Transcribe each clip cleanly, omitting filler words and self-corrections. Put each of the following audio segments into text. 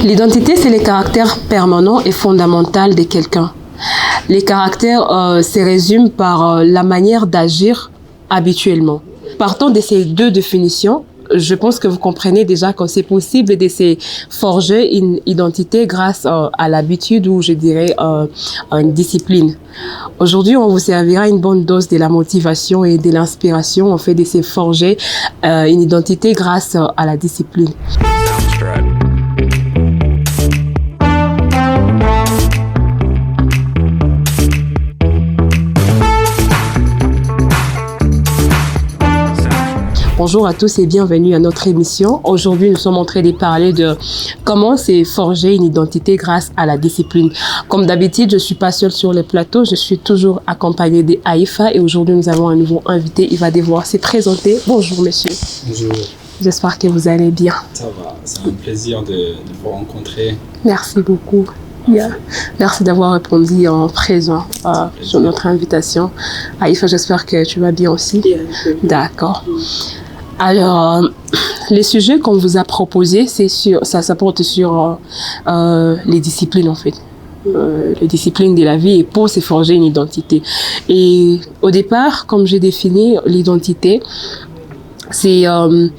L'identité, c'est le caractère permanent et fondamental de quelqu'un. Les caractères se résument par la manière d'agir habituellement. Partant de ces deux définitions, je pense que vous comprenez déjà que c'est possible de se forger une identité grâce à l'habitude ou je dirais à une discipline. Aujourd'hui, on vous servira une bonne dose de la motivation et de l'inspiration en fait de se forger une identité grâce à la discipline. Bonjour à tous et bienvenue à notre émission. Aujourd'hui, nous sommes en train de parler de comment se forger une identité grâce à la discipline. Comme d'habitude, je ne suis pas seule sur le plateau, je suis toujours accompagnée d'Aïfa et aujourd'hui, nous avons un nouveau invité. Il va devoir se présenter. Bonjour, monsieur. Bonjour. J'espère que vous allez bien. Ça va, c'est un plaisir de vous rencontrer. Merci beaucoup. Merci d'avoir répondu en présent sur notre invitation. Aïfa, j'espère que tu vas bien aussi. Bien. D'accord. Alors, les sujets qu'on vous a proposés, ça porte sur les disciplines en fait. Les disciplines de la vie et pour se forger une identité. Et au départ, comme j'ai défini l'identité, c'est en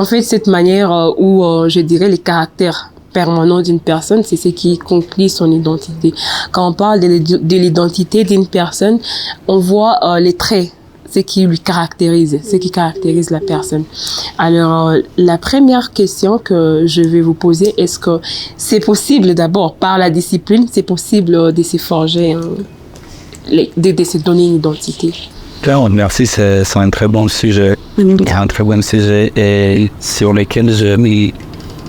fait cette manière où je dirais les caractères permanents d'une personne, c'est ce qui conclut son identité. Quand on parle de l'identité d'une personne, on voit les traits, ce qui lui caractérise, ce qui caractérise la personne. Alors, la première question que je vais vous poser, est-ce que c'est possible d'abord, par la discipline, c'est possible de se forger, de se donner une identité? Claire, merci, c'est un très bon sujet. Un très bon sujet et sur lequel je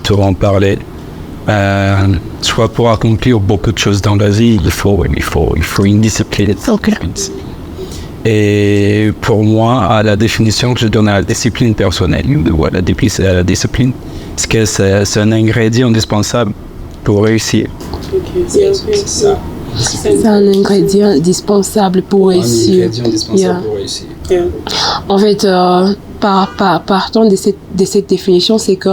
te en parler. Soit pour accomplir beaucoup de choses dans la vie, il faut une discipline. Okay. Et pour moi, la définition que je donne à la discipline personnelle, la discipline, c'est un ingrédient indispensable pour réussir. Okay. C'est ça. C'est un ingrédient indispensable pour réussir. Un ingrédient indispensable pour réussir. En fait, partant de cette définition, c'est que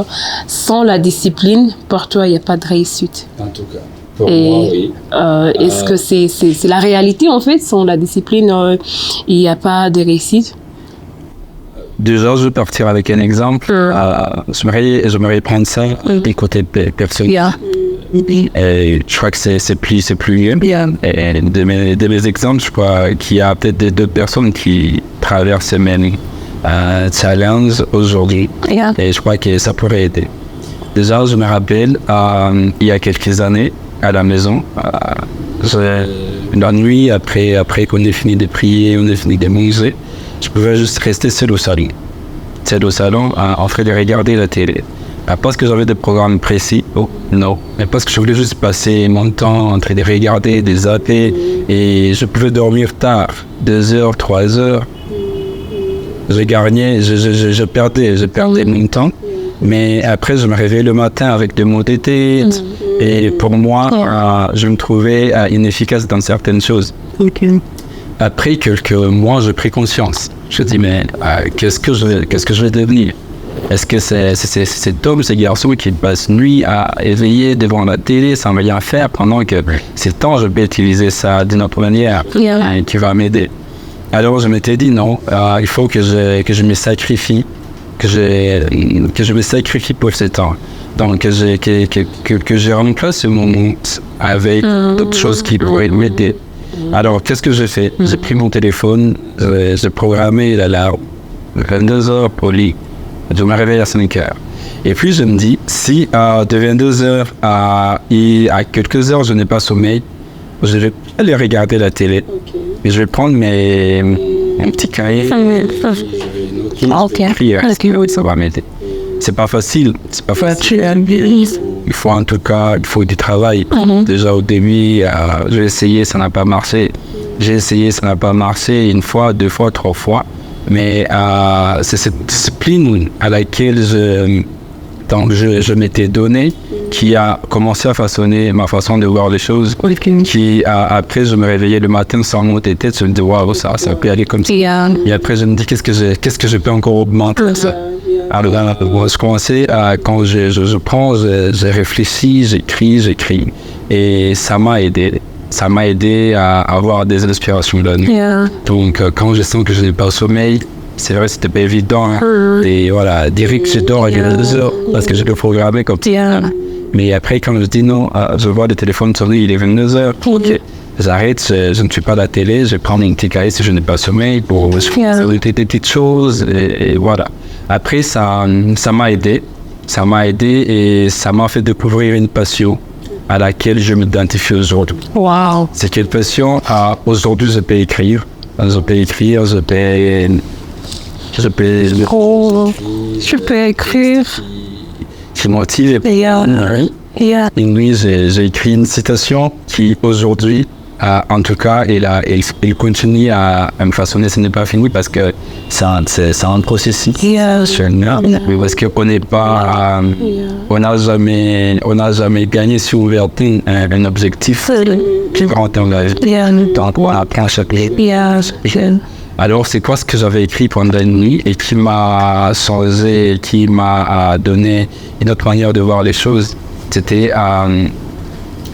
sans la discipline, pour toi, il n'y a pas de réussite. En tout cas, pour moi, oui. Est-ce que c'est la réalité, en fait? Sans la discipline, il n'y a pas de réussite? Déjà, je vais partir avec un exemple. J'aimerais prendre ça du côté personnel. Et je crois que c'est plus mieux. Et de mes exemples, je crois qu'il y a peut-être deux personnes qui traversent ce même challenge aujourd'hui. Et je crois que ça pourrait aider. Déjà, je me rappelle, il y a quelques années, à la maison, la nuit, après qu'on ait fini de prier, on ait fini de manger, je pouvais juste rester seul au salon, en train de regarder la télé. Pas parce que j'avais des programmes précis, non, mais parce que je voulais juste passer mon temps en train de regarder, de zapper, et je pouvais dormir tard, 2 heures, 3 heures. Je perdais mon temps, mais après je me réveillais le matin avec des maux de tête, et pour moi, je me trouvais inefficace dans certaines choses. Après quelques mois, j'ai pris conscience. Je me dis, mais qu'est-ce que je vais devenir? Est-ce que c'est cet homme, ce garçon qui passe nuit à éveiller devant la télé sans rien faire pendant que c'est temps, je peux utiliser ça d'une autre manière qui va m'aider. Alors je m'étais dit non, il faut que je me sacrifie, que je me sacrifie pour ce temps. Donc que je remplace ce moment avec d'autres choses qui pourraient m'aider. Alors qu'est-ce que j'ai fait? J'ai pris mon téléphone, j'ai programmé l'alarme 22h pour le lit. Je me réveille à 5 heures. Et puis je me dis, si de 22 heures à quelques heures je n'ai pas sommeil, je vais aller regarder la télé. Et je vais prendre un petit cahier. Ça va m'aider. C'est pas facile. Il faut en tout cas, du travail. Déjà au début, j'ai essayé, ça n'a pas marché. Une fois, 2 fois, 3 fois. Mais c'est cette discipline à laquelle je m'étais donné qui a commencé à façonner ma façon de voir les choses. Après, je me réveillais le matin sans mot de tête, je me disais, waouh, ça peut aller comme ça. Et après, je me dis, qu'est-ce que je peux encore augmenter ça? Alors, je commençais quand j'ai réfléchi, j'écris. Et ça m'a aidé. Ça m'a aidé à avoir des inspirations de la nuit. Yeah. Donc, quand je sens que je n'ai pas sommeil, c'est vrai, c'était pas évident. Et voilà, dire que je dors à 2 heures parce que je le programmais comme ça. Yeah. Mais après, quand je dis non, je vois le téléphone sonner, il est 22 heures. Ok. J'arrête, je ne suis pas à la télé, je prends une petite cahier si je n'ai pas sommeil pour faire des petites choses. Et voilà. Après, ça m'a aidé. Ça m'a aidé et ça m'a fait découvrir une passion à laquelle je m'identifie aujourd'hui. Wow. C'est quelle passion? Aujourd'hui, je peux écrire. Je peux Oh, tu peux écrire. qui motive. Yeah. Yeah. Une nuit, j'ai écrit une citation qui, aujourd'hui, en tout cas, il continue à me façonner. Ce n'est pas fini parce que c'est un processus. Yeah. Parce qu'on n'est pas, on n'a jamais gagné si on veut atteindre un objectif plus grand dans la vie. Yeah. Donc, on apprend chaque jour. Yeah. Alors, c'est quoi ce que j'avais écrit pendant une nuit et qui m'a changé, qui m'a donné une autre manière de voir les choses? C'était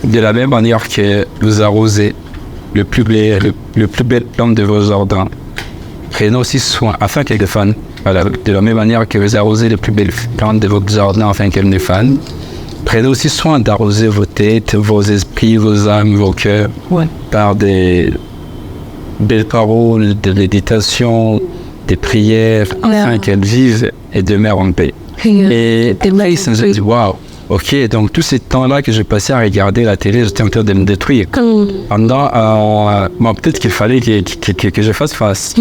de la même manière que vous arrosez le plus bel plante de vos jardins. Prenez aussi soin, afin qu'elle défane. Voilà, de la même manière que vous arrosez les plus belles plantes de votre jardin afin qu'elles défane. Prenez aussi soin d'arroser vos têtes, vos esprits, vos âmes, vos cœurs, par des belles paroles, de méditation, des prières, afin qu'elles vivent et demeurent en paix. Et là, il s'est dit, waouh, ok, donc tout ce temps-là que j'ai passé à regarder la télé, j'étais en train de me détruire. Pendant, peut-être qu'il fallait que je fasse face.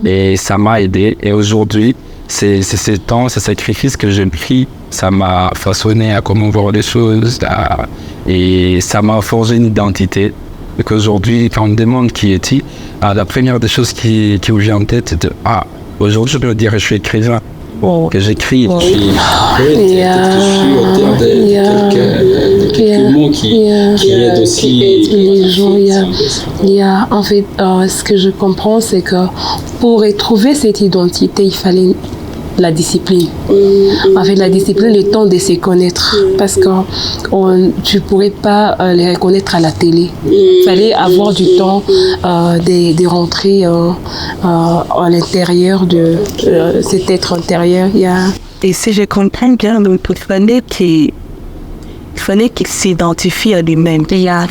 Et ça m'a aidé. Et aujourd'hui, c'est ce temps, ce sacrifice que j'ai pris, ça m'a façonné à comment voir les choses. Et ça m'a forgé une identité. Et qu'aujourd'hui, quand on me demande qui est-il, la première des choses qui me vient en tête, c'est de aujourd'hui, je peux dire que je suis écrivain. Que j'écris, et puis peut-être que je suis auteur de quelques mots qui aident aussi les gens. Il y a en fait, ce que je comprends, c'est que pour retrouver cette identité, il fallait la discipline. En fait, la discipline, le temps de se connaître. Parce que tu ne pourrais pas les reconnaître à la télé. Il fallait avoir du temps de rentrer à l'intérieur de cet être intérieur. Et si je comprends bien, donc il fallait qu'il s'identifie à lui-même.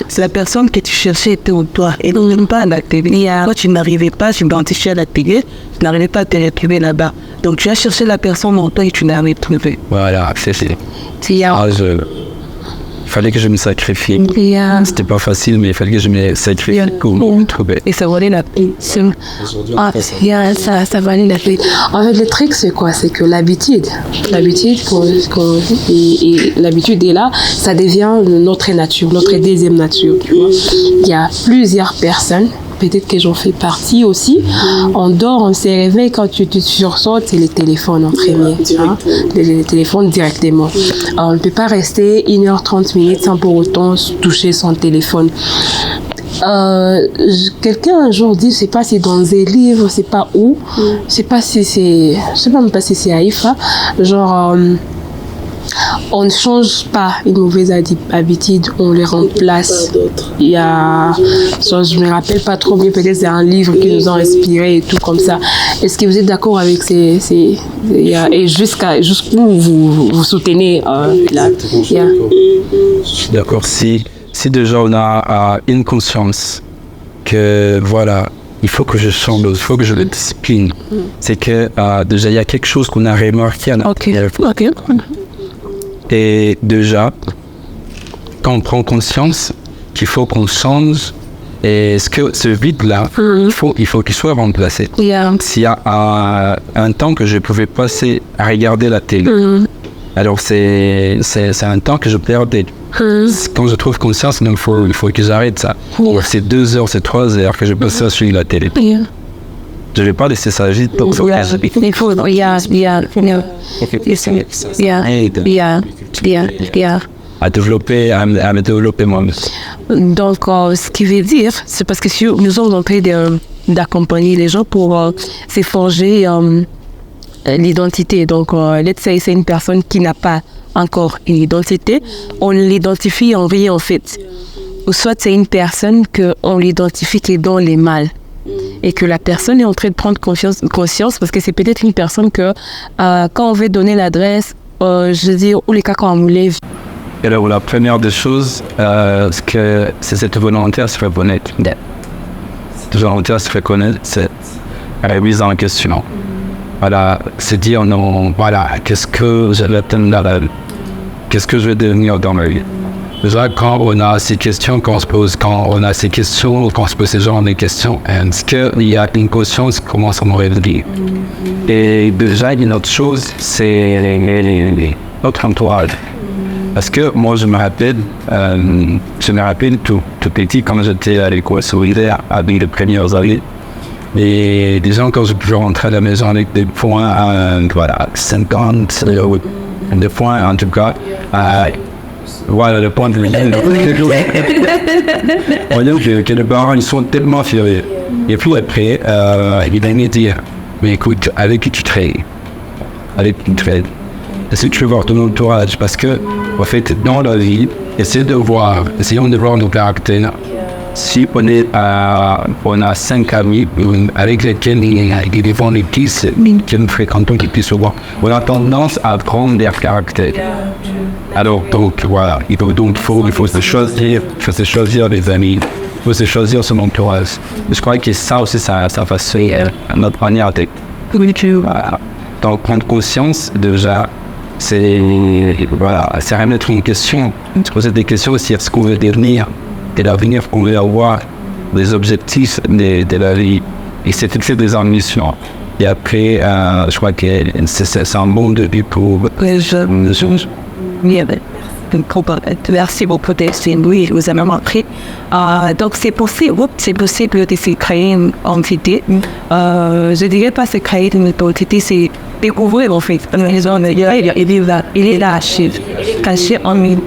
C'est la personne que tu cherchais était en toi et non pas à la télé. Toi, tu n'arrivais pas à t'identifier à la télé, tu n'arrivais pas à te retrouver là-bas. Donc, tu as cherché la personne en toi et tu n'as retrouvé. Voilà, c'est il fallait que je me sacrifie. C'était pas facile, mais il fallait que je me sacrifie pour me trouver. Et ça valait la peine. Ça valait la peine. En fait, le truc, c'est quoi? C'est que l'habitude est là, ça devient notre nature, notre deuxième nature. Tu vois? Il y a plusieurs personnes. Peut-être que j'en fais partie aussi. On dort, on se réveille, quand tu sursautes, c'est les téléphones en premier. Les téléphones directement. On ne peut pas rester 1h30 sans pour autant toucher son téléphone. Quelqu'un un jour dit, je sais pas si dans des livres, c'est pas où, je sais même pas si c'est Haïfa, genre on ne change pas une mauvaise habitude, on les remplace. Il y a, je me rappelle pas trop bien, peut-être c'est un livre qui nous a inspiré et tout comme ça. Est-ce que vous êtes d'accord avec et jusqu'où vous soutenez là? Je suis d'accord. Si déjà on a une conscience que voilà, il faut que je change, il faut que je le discipline, c'est que déjà il y a quelque chose qu'on a remarqué. Et déjà, quand on prend conscience qu'il faut qu'on change, et ce vide-là, il faut qu'il soit remplacé. S'il y a un temps que je pouvais passer à regarder la télé, alors c'est un temps que je perdais. Quand je trouve conscience, il faut que j'arrête ça. C'est 2 heures, c'est 3 heures que je passe à suivre la télé. Je ne vais pas laisser ça vite pour ça. À me développer moi-même. Donc, ce qui veut dire, c'est parce que si nous sommes en train d'accompagner les gens pour se forger l'identité. Donc, let's say c'est une personne qui n'a pas encore une identité, on l'identifie en vie en fait. Ou soit c'est une personne qu'on l'identifie qui est dans les mal. Et que la personne est en train de prendre conscience parce que c'est peut-être une personne que quand on veut donner l'adresse, je veux dire, ou les cas quand on lève. Alors la première des choses, c'est cette volonté à se faire connaître. Cette volonté à se faire connaître, c'est la remise en question. Voilà, c'est dire non, voilà, qu'est-ce que je vais atteindre dans la vie? Qu'est-ce que je vais devenir dans ma vie? Déjà, quand on a ces questions qu'on se pose, quand on se pose ce genre de questions, est-ce qu'il y a une conscience qui commence à nous réveiller? Et déjà, une autre chose, c'est notre entourage. Parce que moi, je me rappelle tout petit, quand j'étais à l'école solidaire, avec les premières années. Et des gens, quand je pouvais rentrer à la maison avec des points, 50, des points en tout cas, voilà le point de vue. Voyons que les parents, ils sont tellement furieux. Et puis après, il va me dire, mais écoute, avec qui tu traites? Est-ce que tu veux voir ton entourage? Parce que, en fait, dans la vie, essayons de voir nos caractères. Si on a 5 amis avec lesquels ils font les petits, que nous fréquentons les plus souvent, on a tendance à prendre leur caractère. Alors, donc, voilà, il faut se choisir les amis, il faut se choisir son entourage. Je crois que ça aussi, ça va se faire notre manière de... Voilà. Donc, prendre conscience, déjà, c'est remettre une question, se poser des questions aussi à ce qu'on veut devenir. Et l'avenir qu'on veut avoir, des objectifs de la vie. Et c'est fixer des ambitions. Et après, je crois que c'est un bon début pour... Merci beaucoup, Delphine. Oui, je vous ai même appris. Donc, c'est possible de se créer une entité. Je dirais pas se créer une entité, c'est découvrir en fait. Il est là, caché en nous.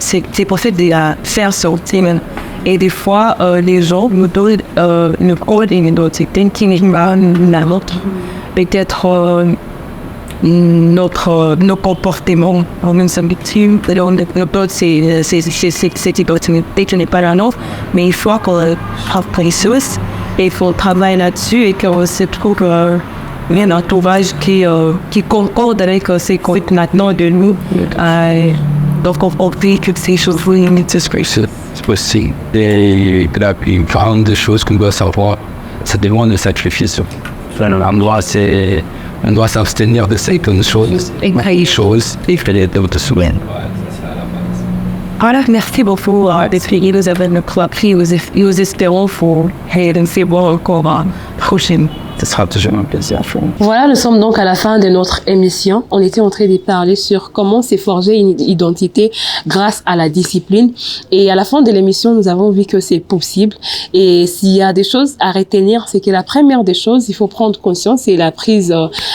C'est possible de faire sortir. Et des fois, les gens nous donnent une identité qui n'est pas la nôtre. Peut-être... nos comportements en une habitude, cette identité qui n'est pas la nôtre, mais il faut qu'on prenne conscience et il faut travailler là-dessus et qu'on se trouve un entourage qui concorde avec ce qu'on est maintenant de nous. Donc on vit toutes ces choses-là. C'est possible. Et une grande chose qu'on doit savoir, ça demande de sacrifice. On doit s'abstenir de certaines choses, et faire d'autres soins. Voilà, merci beaucoup d'expliquer. Nous avons notre appris. Nous espérons pour se voir encore prochaine. Ce sera toujours un plaisir. Voilà, nous sommes donc à la fin de notre émission. On était en train de parler sur comment se forger une identité grâce à la discipline. Et à la fin de l'émission, nous avons vu que c'est possible. Et s'il y a des choses à retenir, c'est que la première des choses, il faut prendre conscience, c'est la prise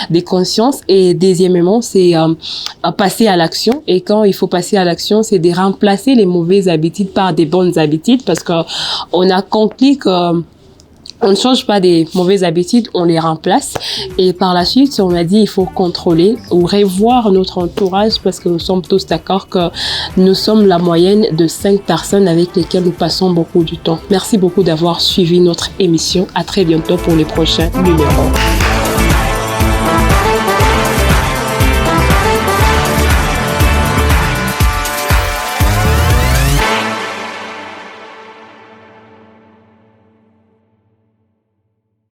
de conscience. Et deuxièmement, c'est passer à l'action. Et quand il faut passer à l'action, c'est de remplacer les mauvaises habitudes par des bonnes habitudes, parce que on a conclu que on ne change pas des mauvaises habitudes, on les remplace. Et par la suite, on a dit il faut contrôler ou revoir notre entourage, parce que nous sommes tous d'accord que nous sommes la moyenne de 5 personnes avec lesquelles nous passons beaucoup du temps. Merci beaucoup d'avoir suivi notre émission. À très bientôt pour les prochains numéros.